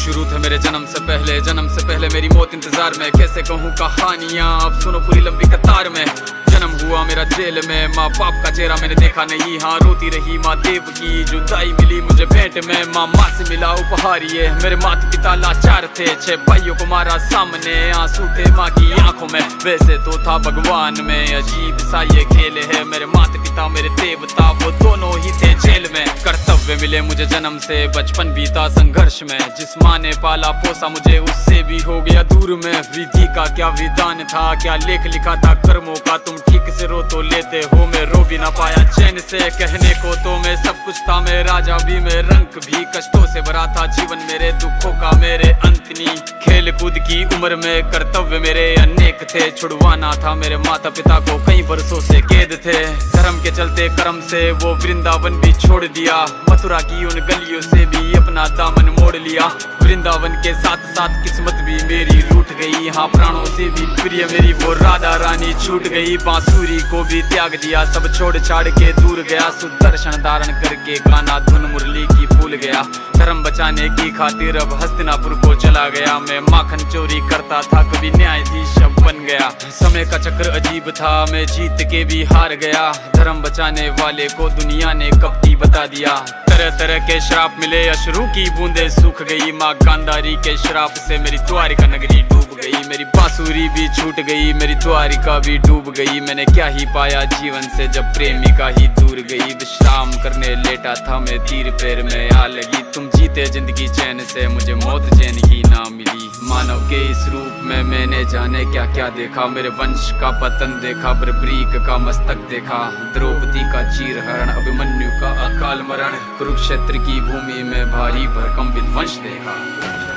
शुरू थे मेरे जन्म से पहले मेरी मौत इंतजार में। कैसे कहूँ कहानियाँ, अब सुनो पूरी लंबी कतार में। जन्म हुआ मेरा जेल में, माँ बाप का चेहरा मैंने देखा नहीं। हाँ रोती रही माँ देव की, जुदाई मिली मुझे भेंट में। माँ से मिला उपहार ये, मेरे माता पिता लाचार थे। 6 भाइयों को मारा सामने, आंसू थे माँ की आंखों में। वैसे तो था भगवान में, अजीब सा ये खेल है। मेरे माता पिता मेरे देवता, वो दोनों ही थे जेल में। कर्तव्य मिले मुझे जन्म से, बचपन बीता संघर्ष में। जिस माँ ने पाला पोसा मुझे, उससे भी हो गया दूर में। विधि का क्या विधान था, क्या लेख लिखा था कर्मों का। तुम ठीक से रो तो लेते हो, मैं रो भी ना पाया चैन से। कहने को तो मैं सब कुछ था, मैं राजा भी, मैं रंग भी। कष्टों से भरा था जीवन मेरे, दुखों का मेरे अंत नहीं। खेल कूद की उम्र में कर्तव्य मेरे अनेक थे। छुड़वाना था मेरे माता पिता को, कई बरसों से कैद थे। धर्म के चलते कर्म से वो वृंदावन भी छोड़ दिया। मथुरा की उन गलियों से भी अपना दामन मोड़ लिया। वृंदावन के साथ साथ किस्मत भी मेरी रूठ गई। हाँ प्राणों से भी प्रिय मेरी वो राधा रानी छूट गई। बांसुरी को भी त्याग दिया, सब छोड़ छाड़ के दूर गया। सुदर्शन धारण करके गाना धुन मुरली की भूल गया। धर्म बचाने की खातिर अब हस्तिनापुर को चला गया। मैं माखन चोरी करता था, कभी न्यायाधीश अब बन गया। समय का चक्र अजीब था, मैं जीत के भी हार गया। धर्म बचाने वाले को दुनिया ने कपटी बता दिया। तरह तरह के श्राप मिले, अश्रु की बूंदे सूख गई। माँ गांधारी के श्राप से मेरी द्वारिका नगरी डूब गई। मेरी बांसुरी भी छूट गई, मेरी द्वारिका भी डूब गई। मैंने क्या ही पाया जीवन से, जब प्रेमिका ही दूर गई। विश्राम करने लेटा था मैं, तीर पैर में आ लगी। तुम जीते जिंदगी चैन से, मुझे मौत चैन ही ना मिली। मानव के इस रूप में मैंने जाने क्या क्या देखा। मेरे वंश का पतन देखा, बर्बरीक का मस्तक देखा। द्रौपदी का चीरहरण, अभिमन्यु का अकाल मरण। कुरुक्षेत्र की भूमि में भारी भरकम विध्वंस देखा।